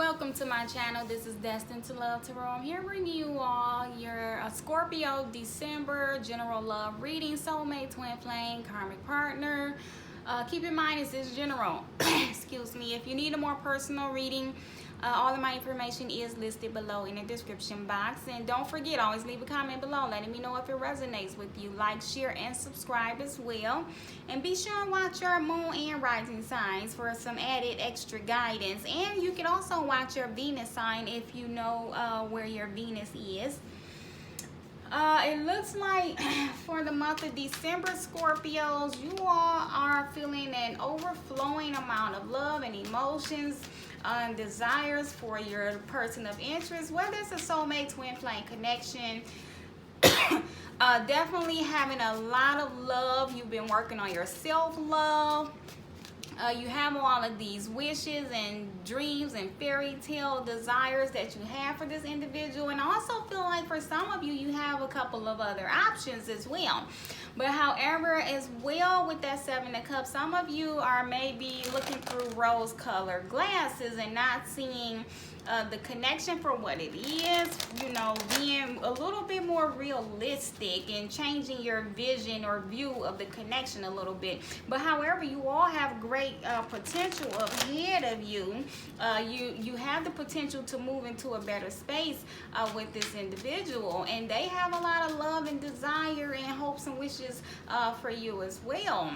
Welcome to my channel. This is Destined to Love Tarot. I'm here bringing you all your Scorpio December general love reading, soulmate, twin flame, karmic partner. Keep in mind this is general. Excuse me. If you need a more personal reading, all of my information is listed below in the description box. And don't forget, always leave a comment below letting me know if it resonates with you. Like, share, and subscribe as well. And be sure and watch your moon and rising signs for some added extra guidance. And you can also watch your Venus sign if you know where your Venus is. It looks like for the month of December, Scorpios, you all are feeling an overflowing amount of love and emotions and desires for your person of interest, whether it's a soulmate, twin flame connection. Definitely having a lot of love. You've been working on your self-love. You have all of these wishes and dreams and fairy tale desires that you have for this individual, and I also feel like for some of you, you have a couple of other options as well. But however, as well with that Seven of Cups, some of you are maybe looking through rose-colored glasses and not seeing the connection for what it is, you know, being a little bit more realistic and changing your vision or view of the connection a little bit. But however, you all have great potential ahead of you. You have the potential to move into a better space with this individual, and they have a lot of love and desire and hopes and wishes for you as well.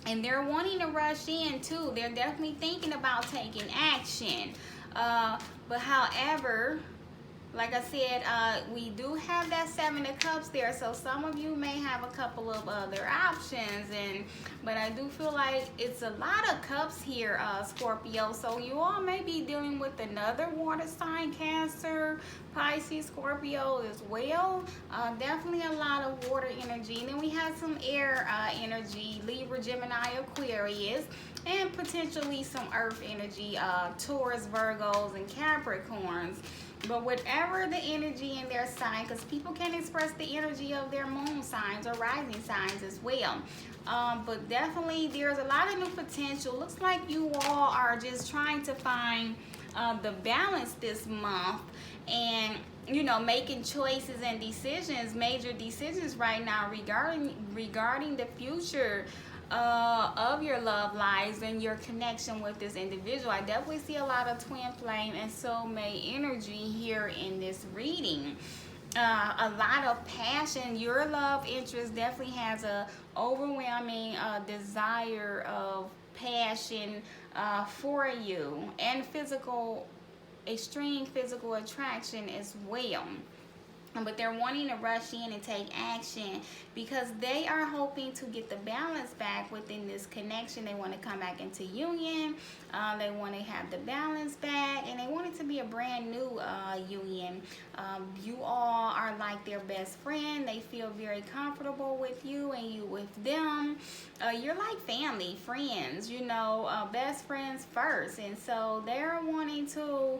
And they're wanting to rush in too. They're definitely thinking about taking action. But however, like I said, we do have that Seven of Cups there, so some of you may have a couple of other options, but I do feel like it's a lot of cups here, Scorpio, so you all may be dealing with another water sign, Cancer, Pisces, Scorpio as well. Definitely a lot of water energy. And then we have some air energy, Libra, Gemini, Aquarius, and potentially some earth energy, Taurus, Virgos, and Capricorns. But whatever the energy in their sign, because people can express the energy of their moon signs or rising signs as well. But definitely there's a lot of new potential. Looks like you all are just trying to find the balance this month, and you know, making choices and decisions, major decisions right now regarding the future of your love lives and your connection with this individual. I definitely see a lot of twin flame and soulmate energy here in this reading. A lot of passion. Your love interest definitely has a overwhelming desire of passion for you, and extreme physical attraction as well. But they're wanting to rush in and take action because they are hoping to get the balance back within this connection. They want to come back into union. They want to have the balance back, and they want it to be a brand new union. You all are like their best friend. They feel very comfortable with you and you with them. You're like family, friends, you know, best friends first. And so they're wanting to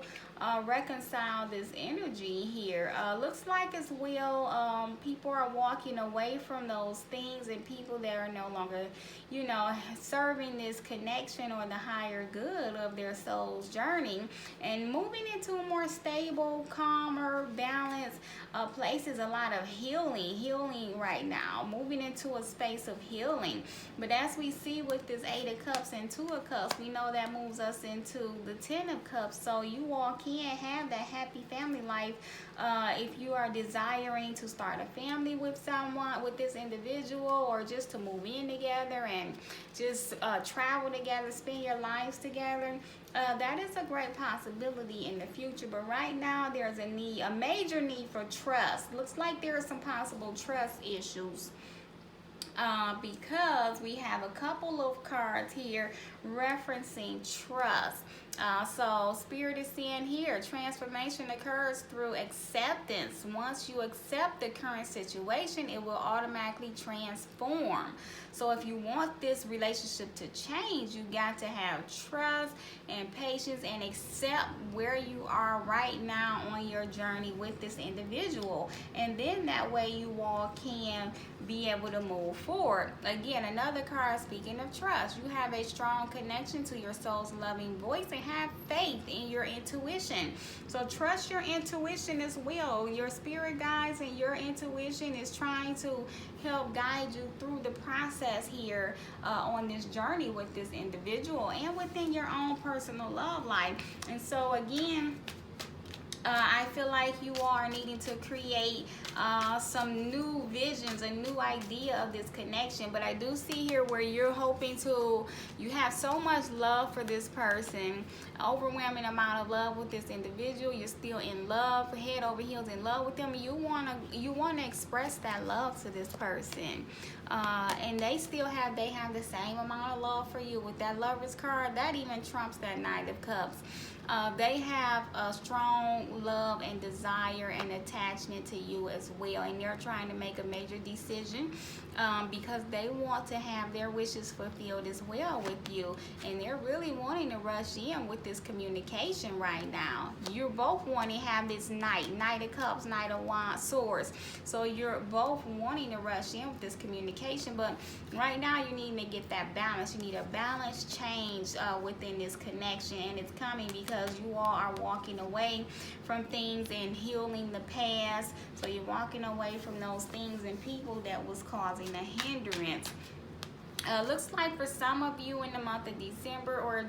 reconcile this energy here. Looks like as well, people are walking away from those things and people that are no longer, you know, serving this connection or the higher good of their soul's journey, and moving into a more stable, calmer, balanced places. A lot of healing right now, moving into a space of healing. But as we see with this Eight of Cups and Two of Cups, we know that moves us into the Ten of Cups. So you all can have that happy family life if you are desiring to start a family with someone, with this individual, or just to move in together and just travel together, spend your lives together. That is a great possibility in the future. But right now there's a major need for trust. Looks like there are some possible trust issues. Because we have a couple of cards here referencing trust. So Spirit is saying here, transformation occurs through acceptance. Once you accept the current situation, it will automatically transform. So if you want this relationship to change, you got to have trust and patience and accept where you are right now on your journey with this individual. And then that way you all can be able to move forward. Again, another card speaking of trust. You have a strong connection to your soul's loving voice and have faith in your intuition. So trust your intuition as well. Your spirit guides and your intuition is trying to help guide you through the process here on this journey with this individual and within your own personal love life. And so again, I feel like you are needing to create some new visions, a new idea of this connection. But I do see here where you're hoping to, you have so much love for this person, overwhelming amount of love with this individual. You're still in love, head over heels in love with them. You wanna express that love to this person, and they have the same amount of love for you. With that Lovers card, that even trumps that Knight of Cups. They have a strong love and desire and attachment to you as well, and they're trying to make a major decision because they want to have their wishes fulfilled as well with you, and they're really wanting to rush in with this communication right now. You're both wanting to have this Knight of Cups, Knight of Wands, Swords. So you're both wanting to rush in with this communication, but right now you need to get that balance. You need a balance change within this connection, and it's coming because you all are walking away from things and healing the past. So you're walking away from those things and people that was causing a hindrance. Looks like for some of you in the month of December, or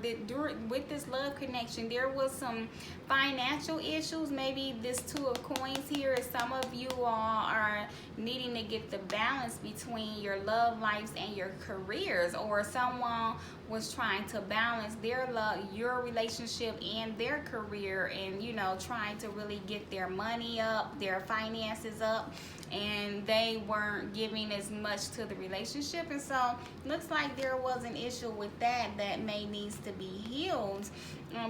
with this love connection, there was some financial issues. Maybe this Two of Coins here is some of you all are needing to get the balance between your love lives and your careers, or someone was trying to balance their love, your relationship and their career, and trying to really get their money up, their finances up, and they weren't giving as much to the relationship. And so looks like there was an issue with that may needs to be healed.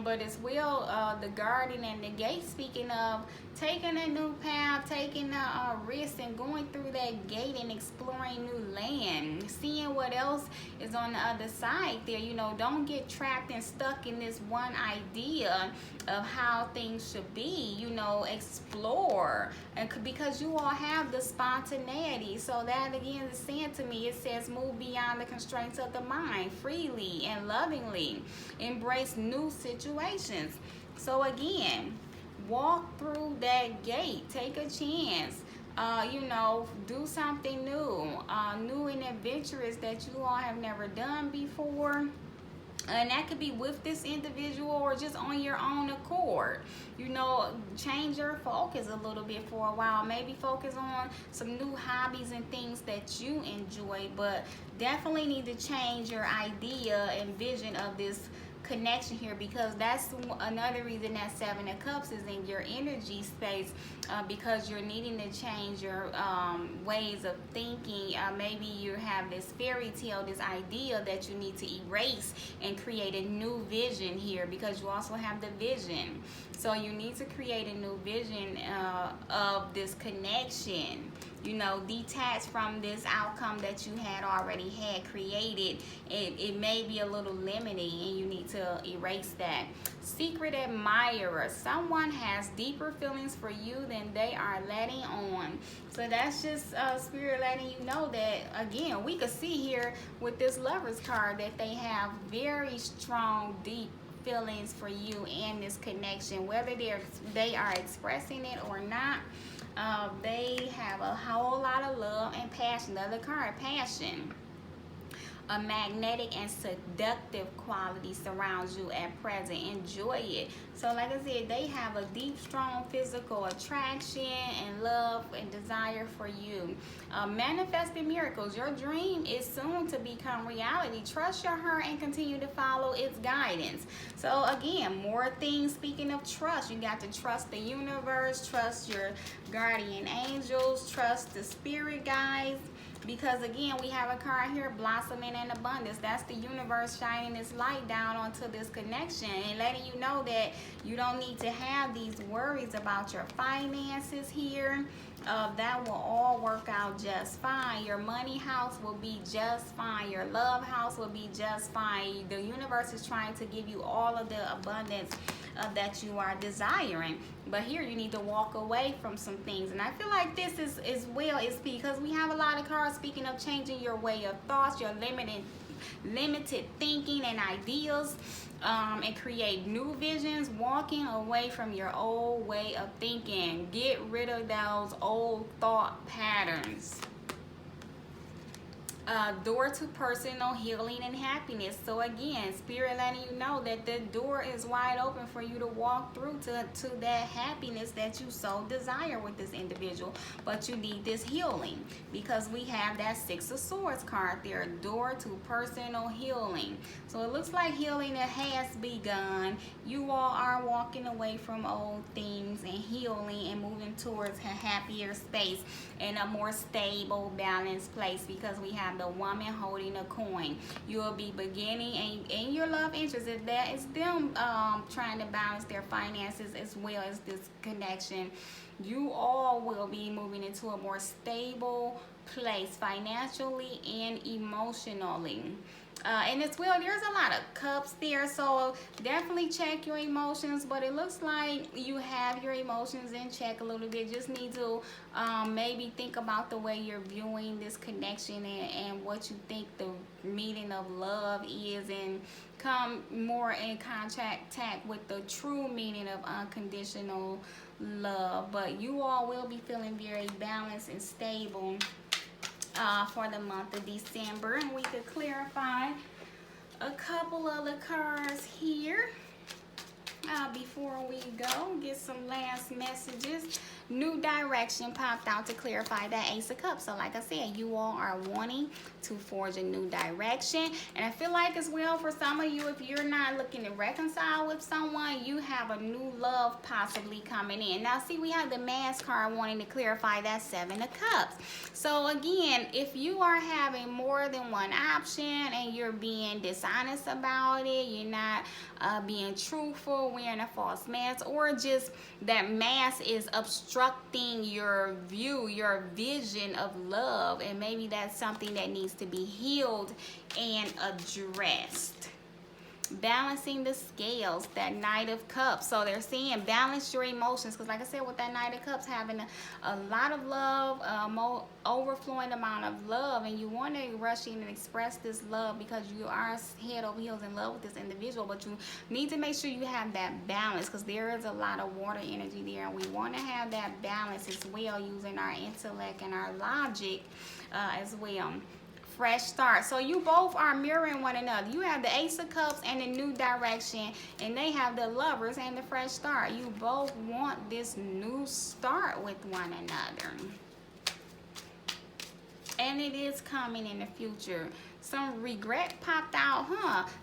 But as well, the Guardian and the Gate, speaking of taking a new path, taking a risk and going through that gate and exploring new land, seeing what else is on the other side there. Don't get trapped and stuck in this one idea of how things should be. Explore, and because you all have the spontaneity. So that again is saying to me, it says move beyond the constraints of the mind freely and lovingly, embrace new situations. So again, walk through that gate, take a chance, do something new, new and adventurous that you all have never done before. And that could be with this individual or just on your own accord. Change your focus a little bit for a while. Maybe focus on some new hobbies and things that you enjoy, but definitely need to change your idea and vision of this connection here, because that's another reason that Seven of Cups is in your energy space, because you're needing to change your ways of thinking. Maybe you have this fairy tale, this idea that you need to erase and create a new vision here, because you also have the vision. So you need to create a new vision of this connection. Detach from this outcome that you had already created. It may be a little limiting, and you need to erase that. Secret admirer. Someone has deeper feelings for you than they are letting on. So that's just Spirit letting you know that, again, we could see here with this Lovers card that they have very strong, deep feelings for you and this connection, whether they are expressing it or not. They have a whole lot of love and passion. The other card, passion. A magnetic and seductive quality surrounds you at present. Enjoy it. So like I said, they have a deep, strong physical attraction and love and desire for you. Manifesting miracles. Your dream is soon to become reality. Trust your heart and continue to follow its guidance. So again, more things. Speaking of trust, you got to trust the universe, trust your guardian angels, trust the spirit guides. Because again, we have a card here, blossoming in abundance. That's the universe shining its light down onto this connection and letting you know that you don't need to have these worries about your finances here. That will all work out just fine. Your money house will be just fine. Your love house will be just fine. The universe is trying to give you all of the abundance that you are desiring. But here you need to walk away from some things. And I feel like this is well, it's because we have a lot of cards speaking of changing your way of thoughts, your limiting limited thinking and ideas, and create new visions, walking away from your old way of thinking. Get rid of those old thought patterns. Door to personal healing and happiness. So again, Spirit letting you know that the door is wide open for you to walk through to that happiness that you so desire with this individual. But you need this healing, because we have that Six of Swords card there. Door to personal healing. So it looks like healing has begun. You all are walking away from old things and healing and moving towards a happier space and a more stable, balanced place, because we have the woman holding a coin. You'll be beginning, and your love interest, if that is them trying to balance their finances as well as this connection, you all will be moving into a more stable place financially and emotionally. And as well, there's a lot of cups there, so definitely check your emotions. But it looks like you have your emotions in check a little bit. Just need to maybe think about the way you're viewing this connection and what you think the meaning of love is, and come more in contact with the true meaning of unconditional love. But you all will be feeling very balanced and stable for the month of December. And we could clarify a couple of the cards here before we go. Get some last messages. New direction popped out to clarify that Ace of Cups. So like I said, you all are wanting to forge a new direction. And I feel like as well, for some of you, if you're not looking to reconcile with someone, you have a new love possibly coming in. Now see, we have the Mask card wanting to clarify that Seven of Cups. So again, if you are having more than one option and you're being dishonest about it, you're not being truthful, wearing a false mask, or just that mask is obstructing your view, your vision of love, and maybe that's something that needs to be healed and addressed. Balancing the scales, that Knight of Cups. So they're saying balance your emotions, because like I said, with that Knight of Cups, having a lot of love, overflowing amount of love, and you want to rush in and express this love because you are head over heels in love with this individual. But you need to make sure you have that balance, because there is a lot of water energy there, and we want to have that balance as well, using our intellect and our logic as well. Fresh start. So you both are mirroring one another. You have the Ace of Cups and the new direction, and they have the Lovers and the fresh start. You both want this new start with one another, and it is coming in the future. Some regret popped out,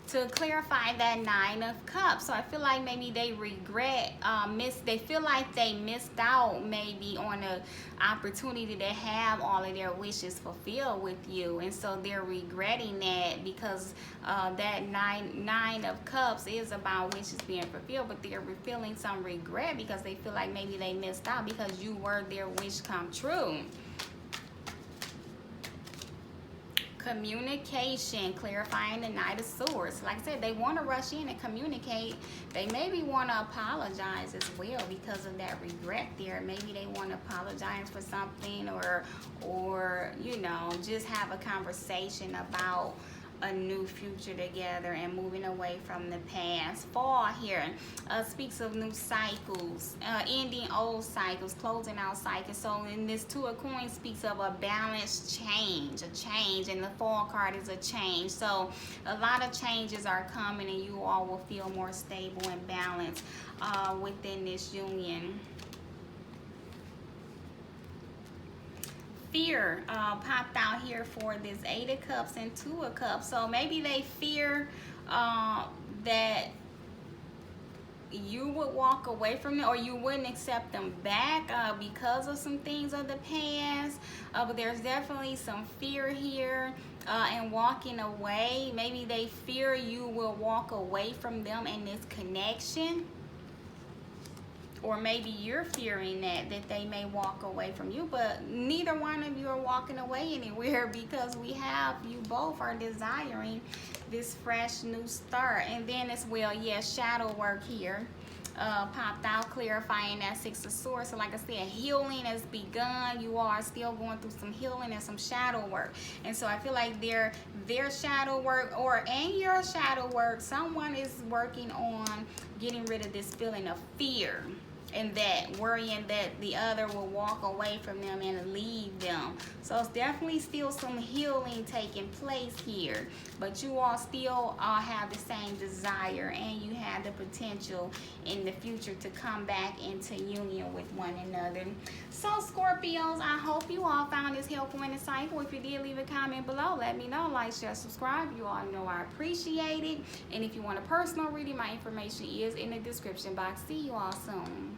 to clarify that Nine of Cups. So I feel like maybe they regret, they feel like they missed out maybe on an opportunity to have all of their wishes fulfilled with you. And so they're regretting that, because that nine of Cups is about wishes being fulfilled, but they're feeling some regret because they feel like maybe they missed out because you were their wish come true. Communication, clarifying the Knight of Swords. Like I said, they want to rush in and communicate. They maybe want to apologize as well because of that regret there. Maybe they want to apologize for something, or you know, just have a conversation about a new future together and moving away from the past. Fall here speaks of new cycles, ending old cycles, closing out cycles. So in this Two of Coins speaks of a balanced change, a change, and the Fall card is a change. So a lot of changes are coming, and you all will feel more stable and balanced within this union. Fear popped out here for this Eight of Cups and Two of Cups. So maybe they fear that you would walk away from them, or you wouldn't accept them back because of some things of the past. But there's definitely some fear here and walking away. Maybe they fear you will walk away from them in this connection. Or maybe you're fearing that they may walk away from you, but neither one of you are walking away anywhere, because you both are desiring this fresh new start. And then as well, shadow work here. popped out, clarifying that Six of Swords. So like I said, healing has begun. You are still going through some healing and some shadow work. And so I feel like their shadow work and your shadow work, someone is working on getting rid of this feeling of fear and that worrying that the other will walk away from them and leave them. So it's definitely still some healing taking place here, but you all still have the same desire, and you have the potential in the future to come back into union with one another. So Scorpios, I hope you all found this helpful and insightful. If you did, leave a comment below. Let me know. Like, share, subscribe. You all know I appreciate it. And if you want a personal reading, my information is in the description box. See you all soon.